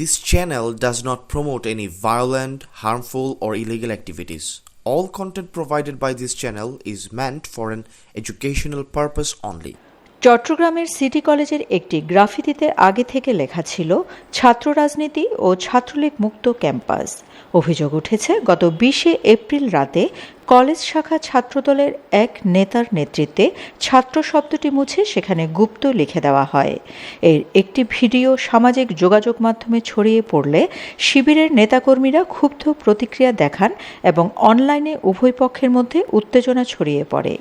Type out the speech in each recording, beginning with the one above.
This channel does not promote any violent, harmful, or illegal activities. All content provided by this channel is meant for an educational purpose only. চট্টগ্রামের city কলেজের একটি গ্রাফিতিতে আগে থেকে লেখা ছিল ছাত্র রাজনীতি ও ছাত্রলীগ মুক্ত ক্যাম্পাস। অভিযোগ উঠেছে গত 20 এপ্রিল রাতে কলেজ শাখা ছাত্রদলের এক নেতার নেতৃত্বে ছাত্র শব্দটি মুছে সেখানে গুপ্ত লিখে দেওয়া হয়। এর একটি ভিডিও সামাজিক যোগাযোগ মাধ্যমে ছড়িয়ে পড়লে শিবিরের নেতাকর্মীরা ক্ষুব্ধ প্রতিক্রিয়া দেখান এবং অনলাইনে উভয় পক্ষের মধ্যে উত্তেজনা ছড়িয়ে পড়ে।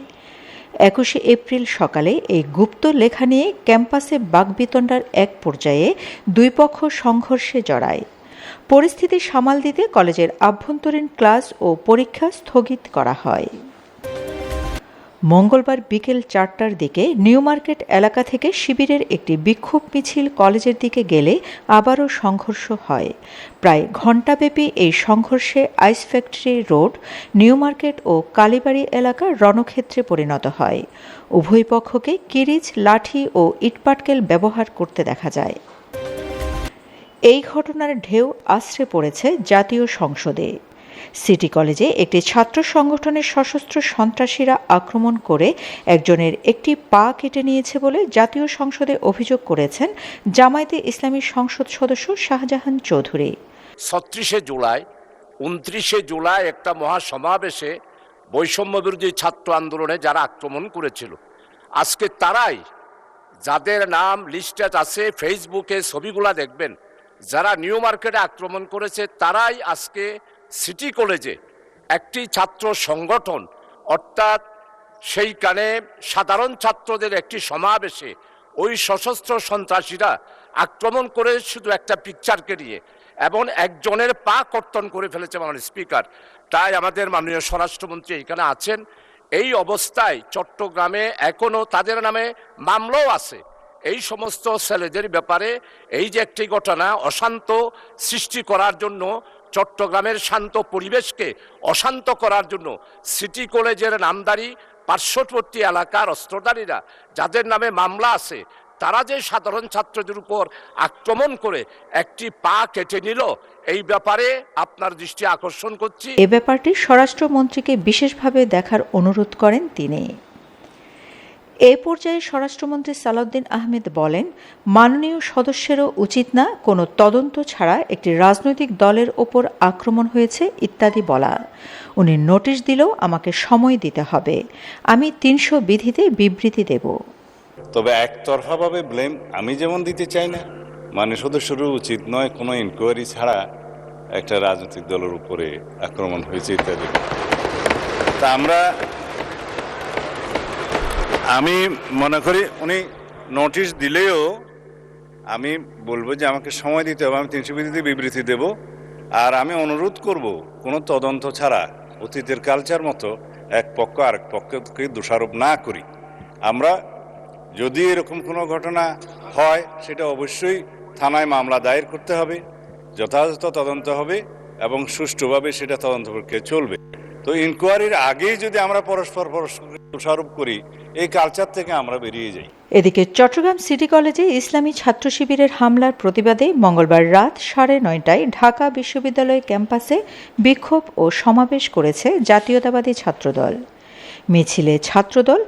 21 এপ্রিল সকালে এই গুপ্ত লেখা নিয়ে ক্যাম্পাসে বাকবিতণ্ডার এক পর্যায়ে দুই পক্ষ সংঘর্ষে জড়ায়। পরিস্থিতি সামাল দিতে কলেজের আভ্যন্তরীণ ক্লাস ও পরীক্ষা স্থগিত করা হয়। মঙ্গলবার বিকেল 4টার দিকে নিউ মার্কেট এলাকা থেকে শিবিরের একটি বিক্ষোভ মিছিল কলেজের দিকে গেলে আবারও সংঘর্ষ হয়। প্রায় ঘণ্টাব্যাপী এই সংঘর্ষে ice factory road, new market ও কালীবাড়ি এলাকা রণক্ষেত্রে পরিণত হয়। উভয় পক্ষকে কিরিচ, লাঠি ও ইটপাটকেল ব্যবহার করতে দেখা যায়। এই ঘটনার ঢেউ আছড়ে পড়েছে জাতীয় সংসদে। সিটি কলেজে একটি ছাত্র সংগঠনের সশস্ত্র সন্ত্রাসীরা আক্রমণ করে একজনের একটি পা কেটে নিয়েছে বলে জাতীয় সংসদে অভিযোগ করেছেন জামায়াতে ইসলামী সংসদ সদস্য শাহজাহান চৌধুরী। 36 জুলাই 29 জুলাই একটা মহাসমাবেশে বৈষম্য বিরোধী ছাত্র আন্দোলনে যারা আক্রমণ করেছিল, আজকে তারাই, যাদের নাম লিস্টে আছে, ফেসবুকে ছবিগুলা দেখবেন, যারা নিউ মার্কেটে আক্রমণ করেছে তারাই আজকে সিটি কলেজে একটি ছাত্র সংগঠন, অর্থাৎ সেইখানে সাধারণ ছাত্রদের একটি সমাবেশে ওই সশস্ত্র সন্ত্রাসীরা আক্রমণ করে শুধু একটা পিকচারকে নিয়ে এবং একজনের পা কর্তন করে ফেলেছে মাননীয় স্পিকার। তাই আমাদের মাননীয় স্বরাষ্ট্রমন্ত্রী এখানে আছেন। এই অবস্থায় চট্টগ্রামে এখনও তাদের নামে মামলাও আছে। এই সমস্ত ছেলেদের ব্যাপারে এই যে একটি ঘটনা অশান্ত সৃষ্টি করার জন্য, চট্টগ্রামের শান্ত পরিবেশকে অশান্ত করার জন্য সিটি কলেজের নামদারি পার্শ্ববর্তী এলাকার অস্ত্রধারীরা যাদের নামে মামলা আছে, তারা যে সাধারণ ছাত্রদের উপর আক্রমণ করে একটি পা কেটে নিল, এই ব্যাপারে আপনার দৃষ্টি আকর্ষণ করছি। এ ব্যাপারটি স্বরাষ্ট্রমন্ত্রীকে বিশেষভাবে দেখার অনুরোধ করেন তিনি। এ পর্যায়ে স্বরাষ্ট্রমন্ত্রী সালাউদ্দিন আহমেদ বলেন, মাননীয় সদস্যেরও উচিত না কোনো তদন্ত ছাড়া একটি রাজনৈতিক দলের ওপর আক্রমণ হয়েছে ইত্যাদি বলা। উনি নোটিশ দিলেও আমাকে সময় দিতে হবে, আমি 300 বিধিতে বিবৃতি দেব। তবে একতরফাভাবে ব্লেম আমি যেমন দিতে চাই না, সদস্যেরও উচিত নয় কোনো ইনকোয়ারি ছাড়া একটা রাজনৈতিক দলের উপরে আক্রমণ হয়েছে ইত্যাদি। তা আমি মনে করি উনি নোটিশ দিলেও আমি বলবো যে আমাকে সময় দিতে হবে, আমি 300 বিধিতে বিবৃতি দেব। আর আমি অনুরোধ করব কোনো তদন্ত ছাড়া অতীতের কালচার মতো এক পক্ষ আরেক পক্ষকে দোষারোপ না করি। আমরা যদি এরকম কোনো ঘটনা হয় সেটা অবশ্যই থানায় মামলা দায়ের করতে হবে, যথাযথ তদন্ত হবে এবং সুষ্ঠুভাবে সেটা তদন্ত প্রক্রিয়া চলবে। তো ইনকোয়ারির আগেই যদি আমরা পরস্পর দোষারোপ করি, এই কালচার থেকে আমরা বেরিয়ে যাই। এদিকে চট্টগ্রাম সিটি কলেজে ইসলামী ছাত্র শিবিরের হামলার প্রতিবাদে মঙ্গলবার রাত 9:30টায় ঢাকা বিশ্ববিদ্যালয় ক্যাম্পাসে বিক্ষোভ ও সমাবেশ করেছে জাতীয়তাবাদী ছাত্রদল। মিছিলে ছাত্রদল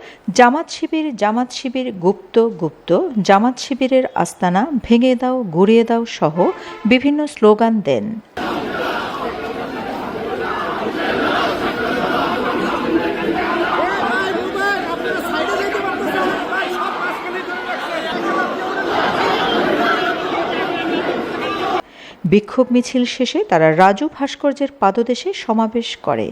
জামাত শিবির গুপ্ত গুপ্ত, জামাত শিবিরের আস্তানা ভেঙে দাও, গুড়িয়ে দাও সহ বিভিন্ন স্লোগান দেন। বিক্ষোভ মিছিল শেষে তারা রাজু ভাস্কর্যের পাদদেশে সমাবেশ করে।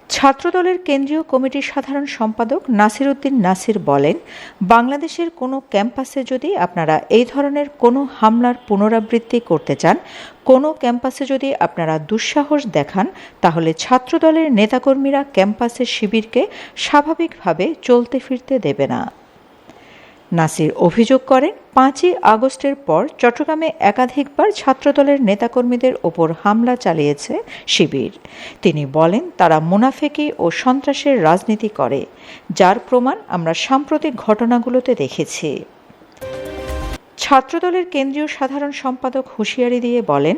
ছাত্রদলের কেন্দ্রীয় কমিটির সাধারণ সম্পাদক নাসির উদ্দিন নাসির বলেন, বাংলাদেশের কোনো ক্যাম্পাসে যদি আপনারা এই ধরনের কোনো হামলার পুনরাবৃত্তি করতে চান, কোনো ক্যাম্পাসে যদি আপনারা দুঃসাহস দেখান, তাহলে ছাত্রদলের নেতাকর্মীরা ক্যাম্পাসের শিবিরকে স্বাভাবিকভাবে চলতে ফিরতে দেবে না। নাসির অভিযোগ করেন, 5ই আগস্টের পর চট্টগ্রামে একাধিকবার ছাত্রদলের নেতাকর্মীদের ওপর হামলা চালিয়েছে শিবির। তিনি বলেন, তারা মুনাফেকি ও সন্ত্রাসের রাজনীতি করে, যার প্রমাণ আমরা সাম্প্রতিক ঘটনাগুলোতে দেখেছি। ছাত্রদলের কেন্দ্রীয় সাধারণ সম্পাদক হুঁশিয়ারি দিয়ে বলেন,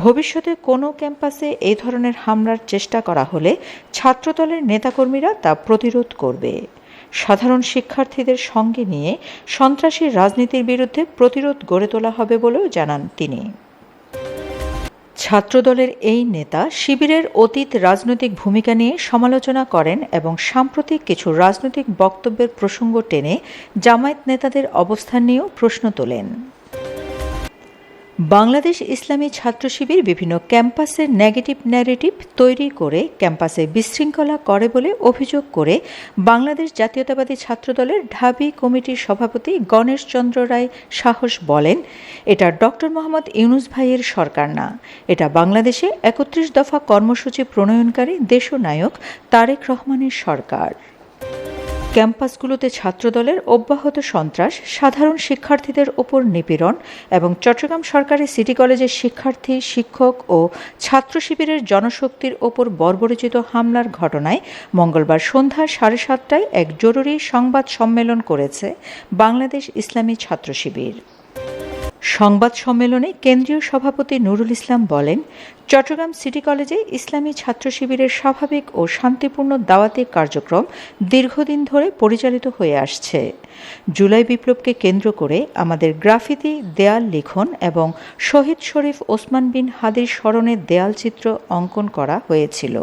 ভবিষ্যতে কোনো ক্যাম্পাসে এই ধরনের হামলার চেষ্টা করা হলে ছাত্রদলের নেতাকর্মীরা তা প্রতিরোধ করবে। সাধারণ শিক্ষার্থীদের সঙ্গে নিয়ে সন্ত্রাসী রাজনীতির বিরুদ্ধে প্রতিরোধ গড়ে তোলা হবে বলেও জানান তিনি। ছাত্রদলের এই নেতা শিবিরের অতীত রাজনৈতিক ভূমিকা নিয়ে সমালোচনা করেন এবং সাম্প্রতিক কিছু রাজনৈতিক বক্তব্যের প্রসঙ্গ টেনে জামায়াত নেতাদের অবস্থান নিয়েও প্রশ্ন তোলেন। বাংলাদেশ ইসলামী ছাত্র শিবির বিভিন্ন ক্যাম্পাসের নেগেটিভ ন্যারেটিভ তৈরি করে ক্যাম্পাসে বিশৃঙ্খলা করে বলে অভিযোগ করে বাংলাদেশ জাতীয়তাবাদী ছাত্রদলের ঢাবি কমিটির সভাপতি গণেশ চন্দ্র রায় সাহস বলেন, এটা ডক্টর মোহাম্মদ ইউনূস ভাইয়ের সরকার না, এটা বাংলাদেশে ৩১ দফা কর্মসূচি প্রণয়নকারী দেশনায়ক তারেক রহমানের সরকার। ক্যাম্পাসগুলোতে ছাত্রদলের অব্যাহত সন্ত্রাস, সাধারণ শিক্ষার্থীদের ওপর নিপীড়ন এবং চট্টগ্রাম সরকারি সিটি কলেজের শিক্ষার্থী, শিক্ষক ও ছাত্র শিবিরের জনশক্তির ওপর বর্বরোচিত হামলার ঘটনায় মঙ্গলবার সন্ধ্যা 7:30টায় এক জরুরি সংবাদ সম্মেলন করেছে বাংলাদেশ ইসলামী ছাত্র শিবির। সংবাদ সম্মেলনে কেন্দ্রীয় সভাপতি নুরুল ইসলাম বলেন, চট্টগ্রাম সিটি কলেজে ইসলামী ছাত্র শিবিরের স্বাভাবিক ও শান্তিপূর্ণ দাওয়াতি কার্যক্রম দীর্ঘদিন ধরে পরিচালিত হয়ে আসছে। জুলাই বিপ্লবকে কেন্দ্র করে আমাদের গ্রাফিতি, দেয়াল লিখন এবং শহীদ শরীফ ওসমান বিন হাদির স্মরণে দেয়ালচিত্র অঙ্কন করা হয়েছিল।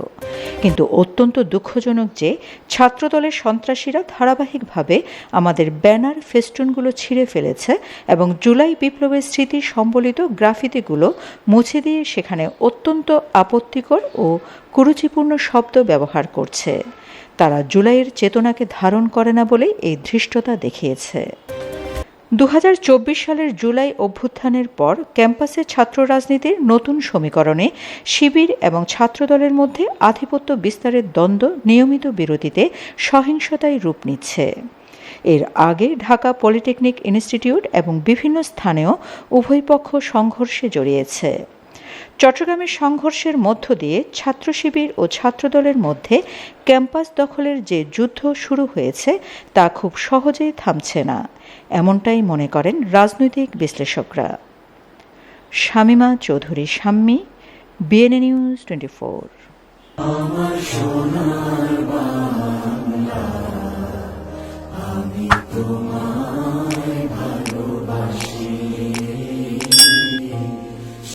কিন্তু অত্যন্ত দুঃখজনক যে ছাত্রদলের সন্ত্রাসীরা ধারাবাহিকভাবে আমাদের ব্যানার, ফেস্টুনগুলো ছিঁড়ে ফেলেছে এবং জুলাই বিপ্লবের স্মৃতি সম্বলিত গ্রাফিতিগুলো মুছে দিয়ে সেখানে অত্যন্ত আপত্তিকর ও কুরুচিপূর্ণ শব্দ ব্যবহার করছে। তারা জুলাইয়ের চেতনাকে ধারণ করে না বলেই এই ধৃষ্টতা দেখিয়েছে। 2024 সালের জুলাই অভ্যুত্থানের পর ক্যাম্পাসে ছাত্র রাজনীতির নতুন সমীকরণে শিবির এবং ছাত্রদলের মধ্যে আধিপত্য বিস্তারের দ্বন্দ্ব নিয়মিত বিরতিতে সহিংসতায় রূপ নিচ্ছে। এর আগে ঢাকা পলিটেকনিক ইনস্টিটিউট এবং বিভিন্ন স্থানেও উভয় পক্ষ সংঘর্ষে জড়িয়েছে। চট্টগ্রামের সংঘর্ষের মধ্য দিয়ে ছাত্র শিবির ও ছাত্রদলের মধ্যে ক্যাম্পাস দখলের যে যুদ্ধ শুরু হয়েছে তা খুব সহজেই থামছে না, এমনটাই মনে করেন রাজনৈতিক বিশ্লেষকরা। Shamima Chowdhury Shammi, BNA news 24। আমার সোনার বাংলা, আমি তোমার